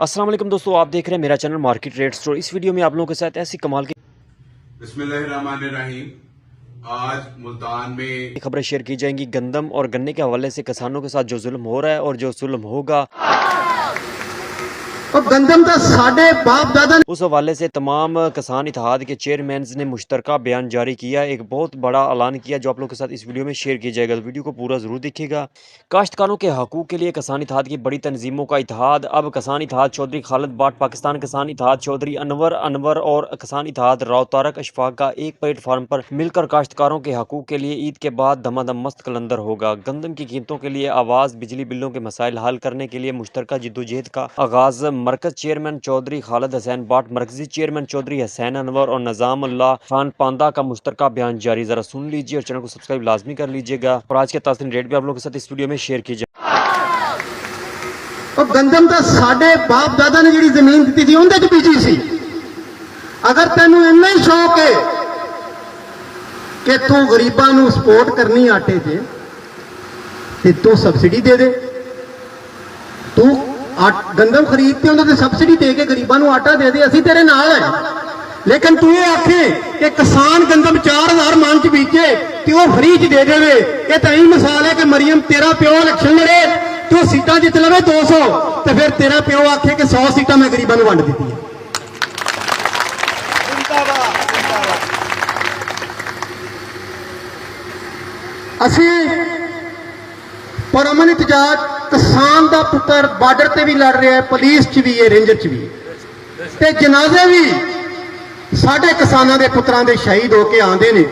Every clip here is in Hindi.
अस्सलाम वालेकुम दोस्तों, आप देख रहे हैं मेरा चैनल मार्केट रेट स्टोर। इस वीडियो में आप लोगों के साथ ऐसी कमाल की बिस्मिल्लाहिर्रहमानिर्रहीम। आज मुल्तान में खबरें शेयर की जाएंगी। गंदम और गन्ने के हवाले से किसानों के साथ जो जुल्म हो रहा है और जो जुल्म होगा, और गंदम का साढ़े बाप दादा उस हवाले से तमाम किसान इत्तेहाद के चेयरमैन ने मुश्तरका बयान जारी किया, एक बहुत बड़ा ऐलान किया जो आप लोगों के साथ इस वीडियो में शेयर किया जाएगा। तो वीडियो को पूरा जरूर देखिएगा। काश्तकारों के हकूक के लिए किसान इत्तेहाद की बड़ी तंजीमों का इत्तेहाद। अब किसान इत्तेहाद चौधरी खालिद बाट, पाकिस्तान किसान इत्तेहाद चौधरी अनवर और किसान इत्तेहाद राव तारक अशफाक का एक प्लेटफार्म पर मिलकर काश्तकारों के हकूक के लिए ईद के बाद धमाधम मस्त कलंदर होगा। गंदम की कीमतों के लिए आवाज़, बिजली बिलों के मसाइल हल करने के लिए मुश्तरका जिद्दोजहद का आगाज। मरकज चेयरमैन चौधरी खालिद हुसैन बाट, मरकजी चेयरमैन चौधरी हुसैन अनवर और निजामुल्लाह खान पांदा का मुश्तरका बयान जारी। जरा सुन लीजिए और चैनल को सब्सक्राइब लाजमी कर लीजिएगा। और आज के ताज़ीन रेट भी आप लोगों के साथ इस वीडियो में शेयर कीजिए। और गंदम का साढ़े बाप दादा ने जी जमीन दी थी उन्हें बीजी सी। अगर तेन इन्ना ही शौक है कि तू गरीबों को सपोर्ट करनी आटे से, तू सबसिडी दे दे। तू गंदम खरीदते उन्हें सबसिडी दे के गरीबों को आटा दे दे, असी तेरे नाल है। लेकिन तू ये आखे कि किसान गंदम 4000 मन च बीचे तो वह फ्री च दे देवे। ये तो यही मिसाल है कि मरियम तेरा प्यो इलेक्शन लड़े तो सीटा जित लवे 200, तो फिर तेरा प्यो आखे कि 100 सीटा मैं गरीबों को वंड दी है। असी परमन इतजाज किसान का पुत्र बार्डर से भी लड़ रहा है, पुलिस च भी है, रेंजर च भी है, ते जनाजे भी साढ़े किसानों के पुत्रां दे शहीद होके आते ने।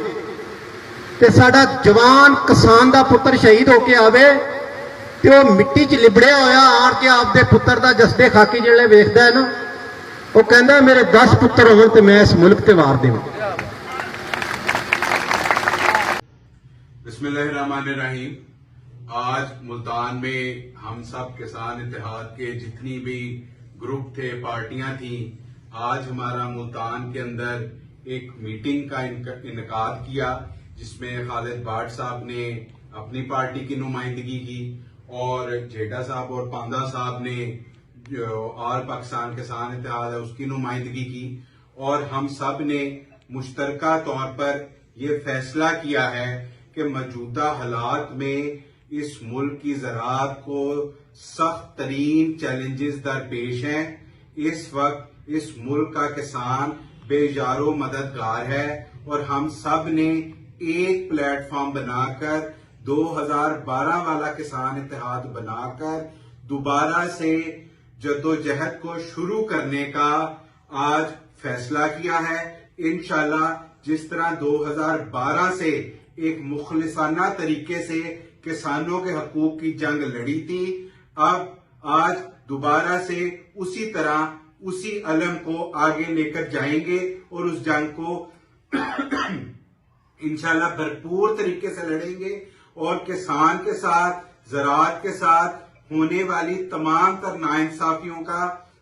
ते साडा जवान किसान का पुत्र शहीद होके आवे ते वो मिट्टी च लिबड़िया होया आण के आपदे पुत्र का जसदे खाकी जिहड़े वेखदा है ना, वो कहंदा मेरे 10 पुत्र होण ते मैं इस मुल्क ते वार देवां। बिस्मिल्लाहिर्रहमानिर्रहीम। आज मुल्तान में हम सब किसान इत्तेहाद के जितनी भी ग्रुप थे, पार्टियां थी, आज हमारा मुल्तान के अंदर एक मीटिंग का इनकाद किया जिसमें खालिद बाट साहब ने अपनी पार्टी की नुमाइंदगी की और जेठा साहब और पांदा साहब ने जो और पाकिस्तान किसान इत्तेहाद है उसकी नुमाइंदगी की। और हम सब ने मुश्तरका तौर पर यह फैसला किया है कि मौजूदा हालात में इस मुल्क की ज़राअत को सख्त तरीन चैलेंजेस दरपेश हैं। इस वक्त इस मुल्क का किसान बेजारो मददगार है और हम सब ने एक प्लेटफॉर्म बनाकर 2012 वाला किसान इत्तेहाद बनाकर दोबारा से जद्दोजहद को शुरू करने का आज फैसला किया है। इंशाल्लाह जिस तरह 2012 से एक मुखलिसाना तरीके से किसानों के हकूक की जंग लड़ी थी, अब आज दोबारा से उसी तरह उसी अलम को आगे लेकर जाएंगे और उस जंग को इंशाल्लाह भरपूर तरीके से लड़ेंगे और किसान के साथ, ज़राअत के साथ होने वाली तमाम तर नाइंसाफियों का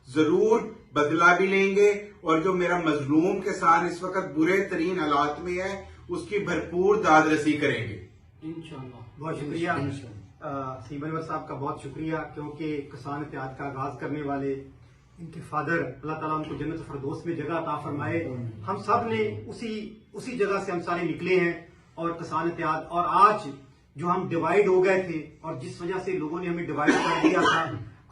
जरूर बदला भी लेंगे और जो मेरा मजलूम किसान इस वक्त बुरे तरीन हालात में है उसकी भरपूर दादरसी करेंगे इंशाअल्लाह। बहुत शुक्रिया सीम अनवर साहब का, बहुत शुक्रिया, क्योंकि किसान इत्तेहाद का आगाज करने वाले इनके फादर अल्लाह ताला उनको जन्नत फिरदौस में जगह अता फरमाए। हम सब ने उसी जगह से हम सारे निकले हैं और किसान इत्तेहाद, और आज जो हम डिवाइड हो गए थे और जिस वजह से लोगों ने हमें डिवाइड कर दिया था,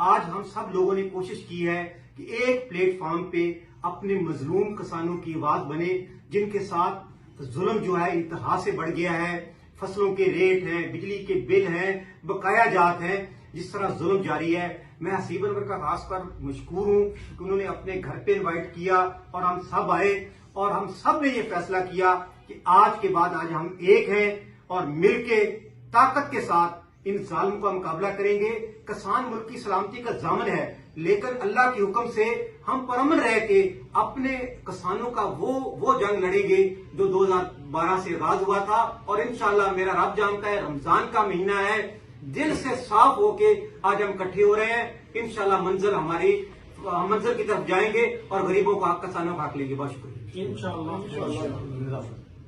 आज हम सब लोगों ने कोशिश की है कि एक प्लेटफॉर्म पे अपने मजलूम किसानों की आवाज बने जिनके साथ जुल्म जो है इंतहा से बढ़ गया है। फसलों के रेट हैं, बिजली के बिल हैं, बकाया जात हैं, जिस तरह जुल्म जारी है। मैं हसीब अनवर का खास पर मशकूर हूं कि उन्होंने अपने घर पे इनवाइट किया और हम सब आए और हम सब ने ये फैसला किया कि आज के बाद आज हम एक हैं और मिलके ताकत के साथ इन जालिम का मुकाबला करेंगे। किसान मुल्क की सलामती का जामन है, लेकिन अल्लाह के हुक्म से हम परअमन रह के अपने किसानों का वो जंग लड़ेंगे जो 2012 से आगाज हुआ था। और इंशाअल्लाह मेरा रब जानता है, रमजान का महीना है, दिल से साफ होके आज हम इकट्ठे हो रहे हैं। इंशाअल्लाह मंजिल की तरफ जाएंगे और गरीबों का हक, किसानों का हक लेंगे। बहुत शुक्रिया। इंशाअल्लाह।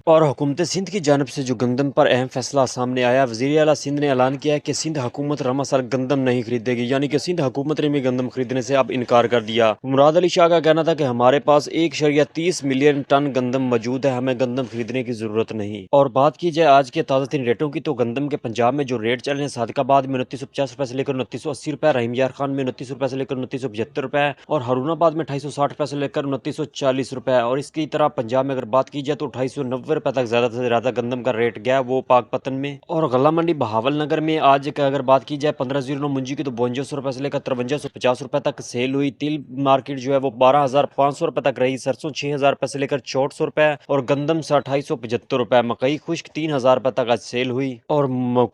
और हुकूमत सिंध की जानिब से जो गंदम पर अहम फैसला सामने आया, वज़ीर आला सिंध ने ऐलान किया है कि सिंध हुकूमत रमा साल गंदम नहीं खरीदेगी, यानी कि सिंध हुकूमत ने भी गंदम खरीदने से अब इनकार कर दिया। मुराद अली शाह का कहना था कि हमारे पास 1.30 मिलियन टन गंदम मौजूद है, हमें गंदम खरीदने की जरूरत नहीं। और बात की जाए आज के ताज़ा तीन रेटों की, तो गंदम के पंजाब में जो रेट चल रहे हैं, सादिकाबाद में 2950 रुपए से लेकर 2980 रुपए, रहीम यार खान में 29 रुपए से लेकर 2975 रुपए, और हारूनाबाद में 2860 रुपए से लेकर 2940 रुपए। और इसकी तरह पंजाब में अगर बात की जाए तो 2890 रुपए तक ज्यादा से ज्यादा गंदम का रेट गया वो पाकपतन में। और गला मंडी बहावल नगर में आज अगर बात की जाए 1509 मुंजी की, तो 5200 रुपए से लेकर 5350 रुपए तक सेल हुई। तिल मार्केट जो है वो 12500 रुपए तक रही, सरसों 6000 रुपए से लेकर 6400 रुपए, और गंदम 2875 रुपए, मकई खुश्क 3000 रुपए तक आज सेल हुई। और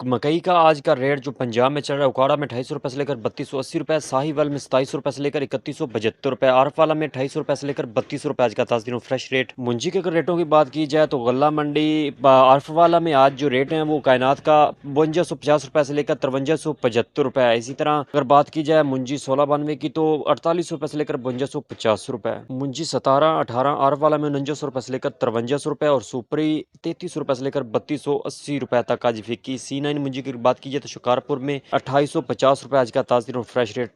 मकई का आज का रेट जो पंजाब में चल रहा है, उकाड़ा में 2800 रुपए से लेकर 3280 रुपए, साहिवाल में 2700 रुपए से लेकर 3175 रुपए, आरफवाला में 2800 रुपए से लेकर 3200 रुपए आज का ताज़ा दिनों फ्रेश रेट। मुंजी के अगर रेटों की बात की जाए तो गल्ला मंडी आरफवाला में आज जो रेट हैं वो कायनात का 5250 रुपए से लेकर 5375 रुपए। इसी तरह अगर बात की जाए मुंजी 1692 की, तो 48 रुपए से लेकर 5250 रुपए। मुंजी 1718 आरफवाला में 4900 रुपए से लेकर 5300 रुपए, और सुपरी 33 रुपए से लेकर 3280 रुपए तक आज फिक्की। C9 मुंजी की बात की जाए तो शिकारपुर में 2850 रुपए आज का ताज़ा दिनों फ्रेश रेट।